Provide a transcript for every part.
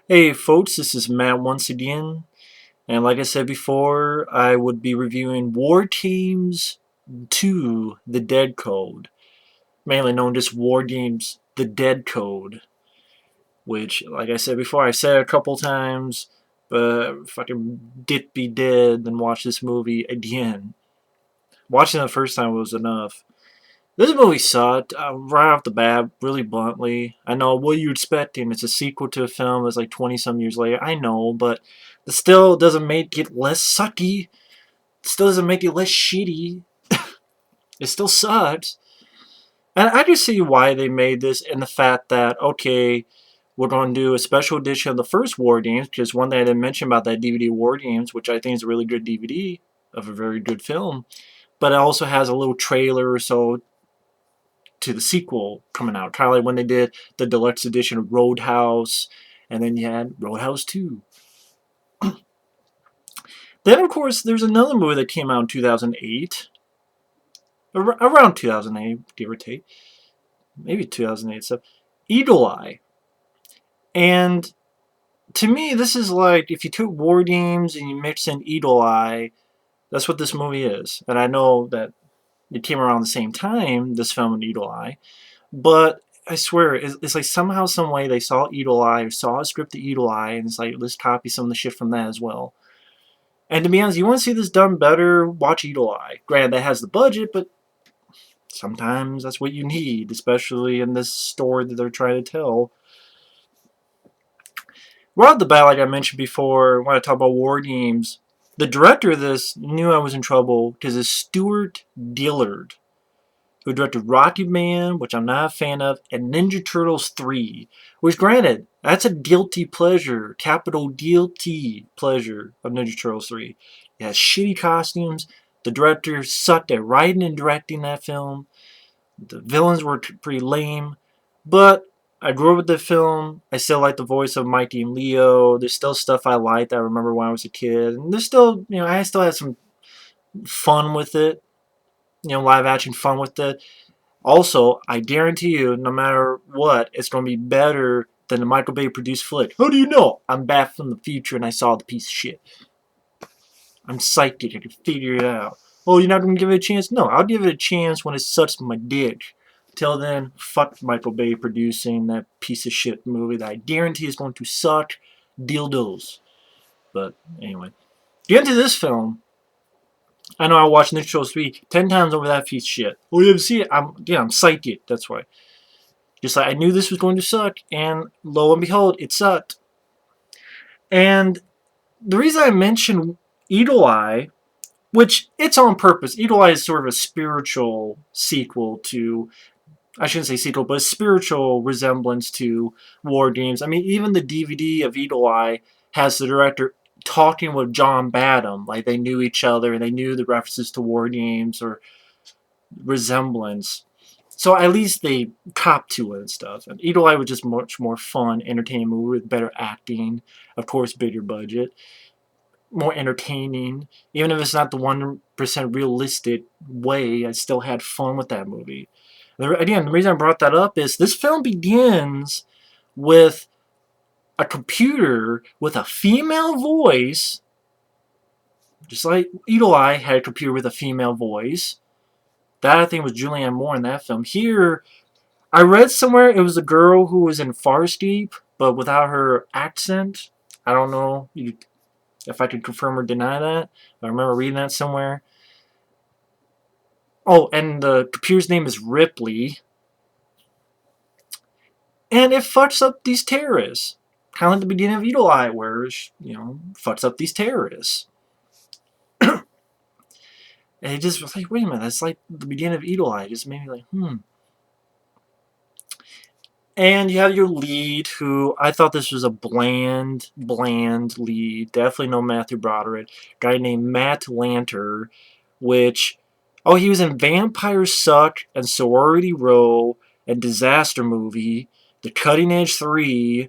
Hey folks, this is Matt once again, and like I said before, I would be reviewing WarGames 2, The Dead Code, mainly known as WarGames, The Dead Code, which, like I said before, I said a couple times, but fucking did be dead, then watch this movie again. Watching it the first time was enough. This movie sucked right off the bat, really bluntly. I know what you expecting. It's a sequel to a film that's like 20 some years later. I know, but it still doesn't make it less sucky. It still doesn't make it less shitty. It still sucks. And I just see why they made this in the fact that, okay, we're going to do a special edition of the first War Games, because one thing I didn't mention about that DVD War Games, which I think is a really good DVD of a very good film, but it also has a little trailer or so to the sequel coming out. Kind of like when they did the deluxe edition of Roadhouse, and then you had Roadhouse 2. Then, of course, there's another movie that came out in 2008. Around 2008, give or take. Maybe 2008. So, Eagle Eye. And to me, this is like if you took War Games and you mix in Eagle Eye, that's what this movie is. And I know that it came around the same time, this film and Eagle Eye. But I swear, it's like somehow, some way they saw Eagle Eye or saw a script of Eagle Eye, and it's like, let's copy some of the shit from that as well. And to be honest, you want to see this done better, watch Eagle Eye. Granted, that has the budget, but sometimes that's what you need, especially in this story that they're trying to tell. Right off the bat, like I mentioned before, when I talk about War Games, the director of this knew I was in trouble because it's Stuart Gillard, who directed Rocky Man, which I'm not a fan of, and Ninja Turtles 3, which granted, that's a guilty pleasure, capital guilty pleasure of Ninja Turtles 3. It has shitty costumes, the director sucked at writing and directing that film, the villains were pretty lame, but I grew up with the film, I still like the voice of Mikey and Leo, there's still stuff I liked that I remember when I was a kid, and there's still, I still had some fun with it, live action fun with it. Also, I guarantee you, no matter what, it's going to be better than the Michael Bay produced flick. How do you know? I'm back from the future and I saw the piece of shit. I'm psychic. I can figure it out. Oh, you're not going to give it a chance? No, I'll give it a chance when it sucks my dick. Till then, fuck Michael Bay producing that piece of shit movie that I guarantee is going to suck dildos. But anyway, get into this film. I know I watched Ninja Turtles 3 10 times over that piece of shit. Oh, you haven't seen it? I'm psychic. That's why. Just like I knew this was going to suck, and lo and behold, it sucked. And the reason I mentioned Eagle Eye, which it's on purpose, Eagle Eye is sort of a spiritual sequel to, I shouldn't say sequel, but a spiritual resemblance to War Games. I mean, even the DVD of Eagle Eye has the director talking with John Badham, like they knew each other and they knew the references to War Games or resemblance. So at least they cop to it and stuff. And Eagle Eye was just much more fun, entertaining movie with better acting, of course, bigger budget, more entertaining. Even if it's not the 1% realistic way, I still had fun with that movie. Again, the reason I brought that up is this film begins with a computer with a female voice, just like Eagle Eye had a computer with a female voice. That, I think, was Julianne Moore in that film. Here, I read somewhere it was a girl who was in Farscape, but without her accent. I don't know if I could confirm or deny that. I remember reading that somewhere. Oh, and the computer's name is Ripley. And it fucks up these terrorists. Kind of like the beginning of Eagle Eye, where it, fucks up these terrorists. And it just was like, wait a minute, that's like the beginning of Eagle Eye. It just made me like, And you have your lead, who I thought this was a bland lead. Definitely no Matthew Broderick. Guy named Matt Lanter, which, he was in Vampire Suck and Sorority Row and Disaster Movie, The Cutting Edge 3,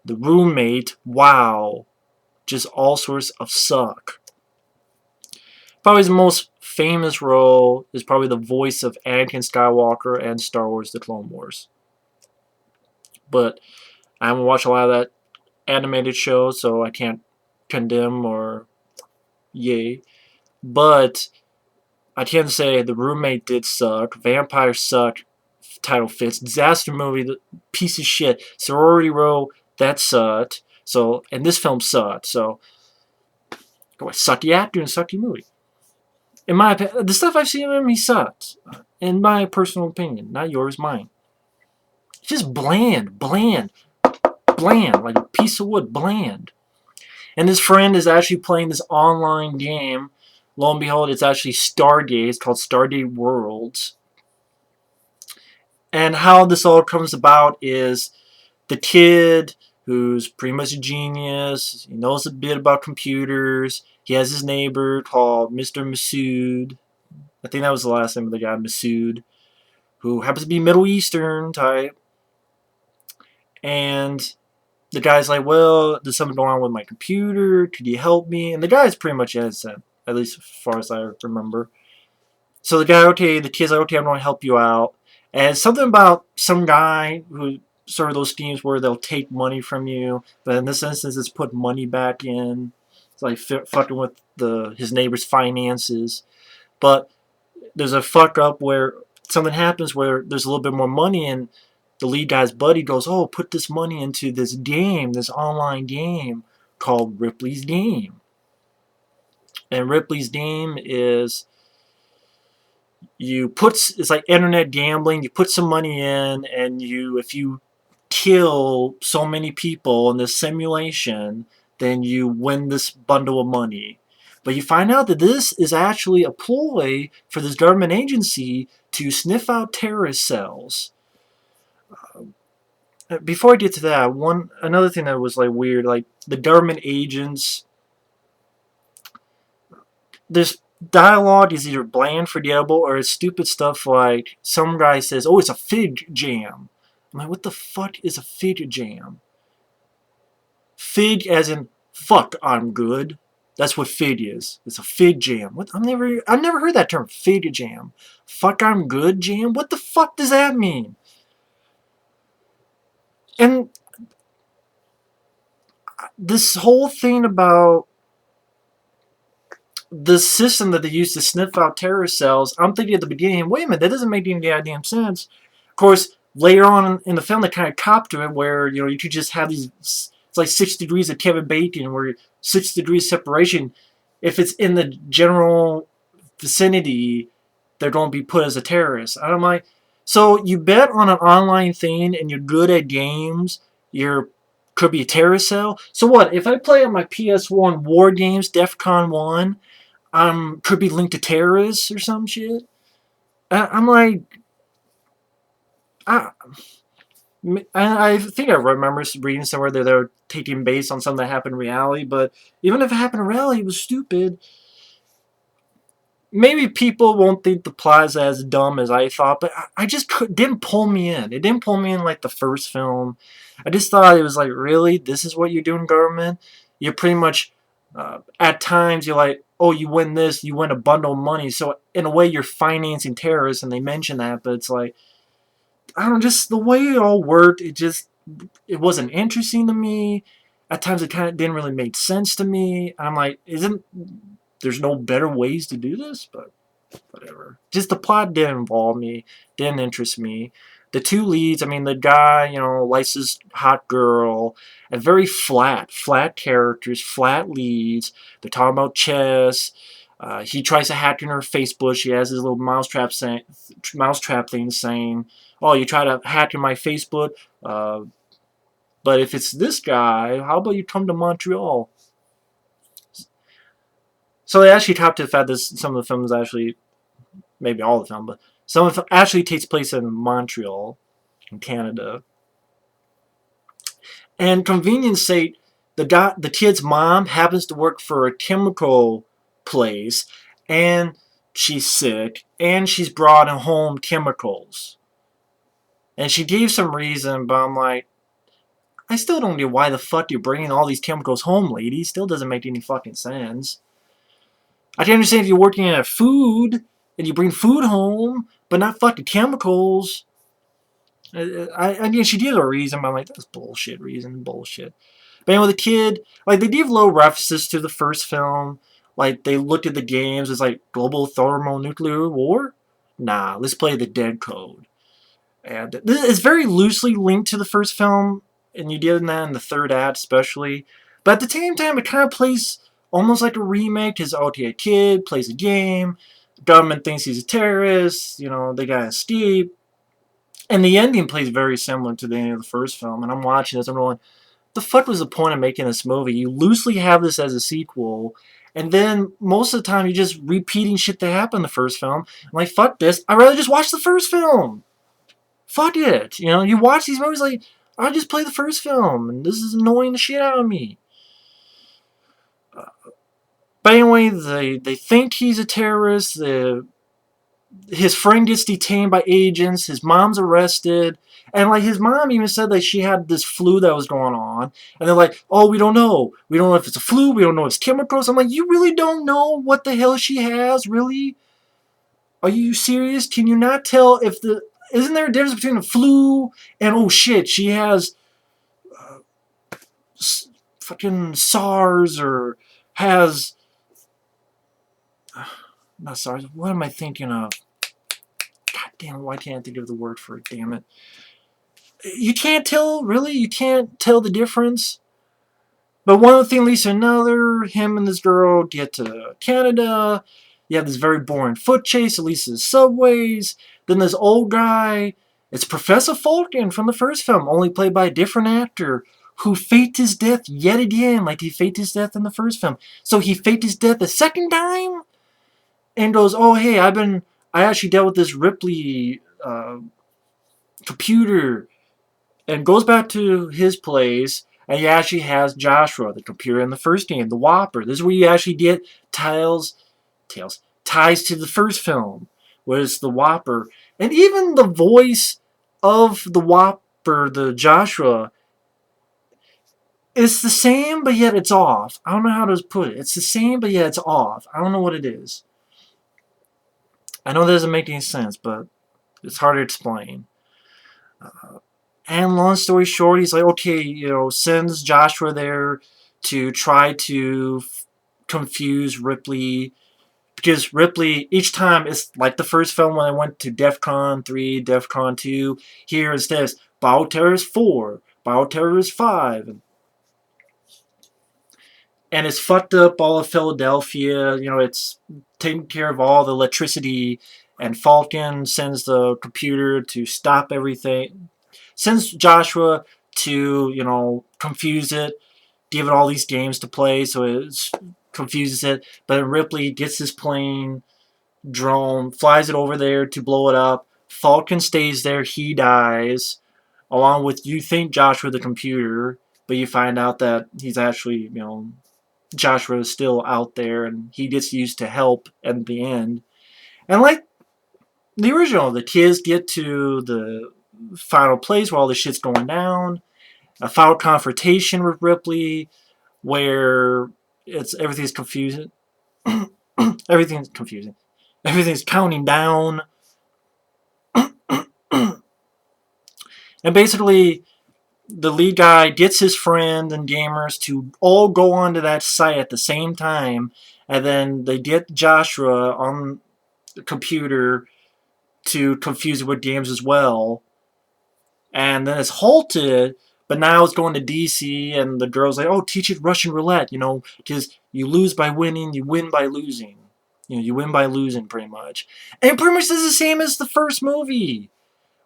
The Roommate, wow. Just all sorts of suck. Probably his most famous role is probably the voice of Anakin Skywalker and Star Wars The Clone Wars. But I haven't watched a lot of that animated show, so I can't condemn or yay. But I can say The Roommate did suck. Vampire sucked. Title fits. Disaster movie, the piece of shit. Sorority Row, that sucked. So, and this film sucked. So, sucky actor and sucky movie. In my opinion, the stuff I've seen of him, he sucks. In my personal opinion, not yours, mine. Just bland, bland, bland, like a piece of wood, bland. And his friend is actually playing this online game. Lo and behold, it's actually Stargate. It's called Stargate Worlds. And how this all comes about is the kid who's pretty much a genius. He knows a bit about computers. He has his neighbor called Mr. Masood. I think that was the last name of the guy, Masood, who happens to be Middle Eastern type. And the guy's like, well, there's something going on with my computer. Could you help me? And the guy's pretty much innocent, at least as far as I remember. So the guy, okay, the kid's like, okay, I'm going to help you out. And something about some guy who sort of those schemes where they'll take money from you, but in this instance, it's put money back in. It's like fucking with his neighbor's finances. But there's a fuck up where something happens where there's a little bit more money, and the lead guy's buddy goes, oh, put this money into this game, this online game called Ripley's Game. And Ripley's Game is it's like internet gambling. You put some money in, and if you kill so many people in this simulation, then you win this bundle of money. But you find out that this is actually a ploy for this government agency to sniff out terrorist cells. Before I get to that, another thing that was like weird, like the government agents, this dialogue is either bland, forgettable, or it's stupid stuff like some guy says, oh, it's a fig jam. I'm like, what the fuck is a fig jam? Fig as in fuck, I'm good. That's what fig is. It's a fig jam. What? I've never heard that term, fig jam. Fuck, I'm good jam. What the fuck does that mean? And this whole thing about the system that they use to sniff out terrorist cells, I'm thinking at the beginning, wait a minute, that doesn't make any goddamn sense. Of course, later on in the film, they kind of cop to it where, you could just have these, it's like 6 degrees of Kevin Bacon, where 6 degrees separation, if it's in the general vicinity, they're going to be put as a terrorist. I'm like, so you bet on an online thing and you're good at games, could be a terrorist cell. So what, if I play on my PS1 WarGames DEFCON 1, could be linked to terrorists or some shit? I'm like, I think I remember reading somewhere that they're taking base on something that happened in reality, but even if it happened in reality, it was stupid. Maybe people won't think the plot is as dumb as I thought, but I just didn't pull me in. It didn't pull me in like the first film. I just thought it was like, really? This is what you're doing, government? You're pretty much, at times, you're like, oh, you win this, you win a bundle of money. So in a way, you're financing terrorists, and they mention that, but it's like, I don't know, just the way it all worked, it wasn't interesting to me. At times, it kind of didn't really make sense to me. I'm like, there's no better ways to do this? But whatever. Just the plot didn't involve me, didn't interest me. The two leads, I mean, the guy, likes this hot girl, and very flat characters, flat leads. They're talking about chess. He tries to hack in her Facebook. She has his little mousetrap thing saying, oh, you try to hack in my Facebook? But if it's this guy, how about you come to Montreal? So they actually top to the fact that some of the films actually, maybe all the film, but some of it actually takes place in Montreal, in Canada. And convenience sake, the kid's mom happens to work for a chemical place, and she's sick, and she's brought home chemicals. And she gave some reason, but I'm like, I still don't get why the fuck you're bringing all these chemicals home, lady. Still doesn't make any fucking sense. I can understand if you're working at food and you bring food home, but not fucking chemicals. I mean, she did a reason, but I'm like, that's bullshit. Reason, bullshit. But anyway, the kid, like, they give low references to the first film. Like, they looked at the games as like global thermonuclear war. Nah, let's play the dead code. And it's very loosely linked to the first film, and you did that in the third act, especially. But at the same time, it kind of plays almost like a remake. His OTA kid plays a game. Government thinks he's a terrorist. You know, they got escape. And the ending plays very similar to the ending of the first film. And I'm watching this, I'm going, the fuck was the point of making this movie? You loosely have this as a sequel, and then most of the time you're just repeating shit that happened in the first film. I'm like, fuck this. I'd rather just watch the first film. Fuck it. You know, you watch these movies like, I just play the first film, and this is annoying the shit out of me. But anyway, they think he's a terrorist. His friend gets detained by agents. His mom's arrested. And like his mom even said that she had this flu that was going on. And they're like, oh, we don't know. We don't know if it's a flu. We don't know if it's chemicals. I'm like, you really don't know what the hell she has? Really? Are you serious? Can you not tell if the... Isn't there a difference between a flu and, oh shit, she has fucking SARS or has... Not SARS. What am I thinking of? God damn it, why can't I think of the word for it? Damn it. You can't tell, really? You can't tell the difference? But one thing leads to another. Him and this girl get to Canada. You have this very boring foot chase, at least in the subways. Then this old guy, it's Professor Falcon from the first film, only played by a different actor, who faked his death yet again, like he faked his death in the first film. So he faked his death a second time? And goes, oh hey, I actually dealt with this Ripley computer, and goes back to his place, and he actually has Joshua, the computer in the first game, the Whopper. This is where you actually get ties to the first film, where it's the Whopper. And even the voice of the Whopper, the Joshua, is the same, but yet it's off. I don't know how to put it. It's the same, but yet it's off. I don't know what it is. I know that doesn't make any sense, but it's hard to explain. And long story short, he's like, okay, you know, sends Joshua there to try to confuse Ripley. Because Ripley, each time, it's like the first film when I went to DEFCON 3, DEFCON 2. Here instead it's Bioterrorist 4, Bioterrorist 5. And it's fucked up all of Philadelphia. You know, it's taking care of all the electricity. And Falcon sends the computer to stop everything. Sends Joshua to, you know, confuse it, give it all these games to play, so it confuses it. But then Ripley gets his plane, drone, flies it over there to blow it up. Falcon stays there, he dies, along with, you think, Joshua the computer, but you find out that he's actually, you know, Joshua is still out there, and he gets used to help at the end. And like the original, the kids get to the final place where all the shit's going down. A final confrontation with Ripley, where everything's confusing. Everything's confusing. Everything's counting down. And basically, the lead guy gets his friend and gamers to all go onto that site at the same time, and then they get Joshua on the computer to confuse it with games as well. And then it's halted, but now it's going to DC, and the girl's like, oh, teach it Russian roulette, you know, because you lose by winning, you win by losing. You know, you win by losing, pretty much. And it pretty much is the same as the first movie,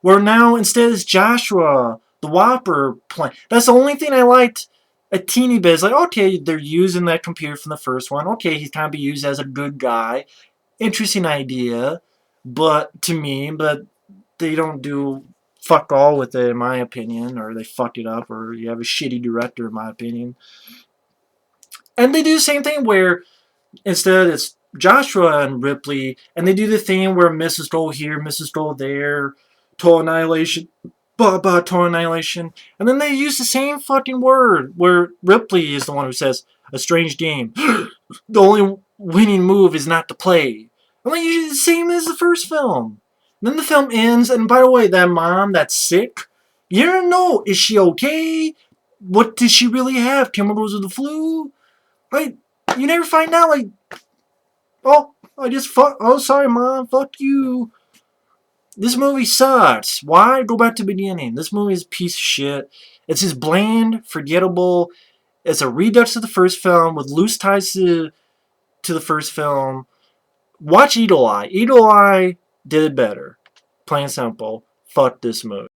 where now instead it's Joshua, the Whopper, playing. That's the only thing I liked a teeny bit. It's like, okay, they're using that computer from the first one. Okay, he's kind of be used as a good guy. Interesting idea, but to me, but they don't do fuck all with it, in my opinion, or they fucked it up, or you have a shitty director, in my opinion. And they do the same thing where instead it's Joshua and Ripley, and they do the thing where Mrs. Gold here, Mrs. Gold there, total annihilation, blah blah, total annihilation, and then they use the same fucking word where Ripley is the one who says a strange game. The only winning move is not to play. I'm like, the same as the first film. Then the film ends, and by the way, that mom that's sick, you don't know, is she okay? What did she really have? Chemicals of the flu? Like, you never find out, like, oh, oh, sorry, mom, fuck you. This movie sucks. Why? Go back to the beginning. This movie is a piece of shit. It's just bland, forgettable. It's a redux of the first film with loose ties to the first film. Watch Eagle Eye. Eagle Eye did it better. Plain and simple. Fuck this movie.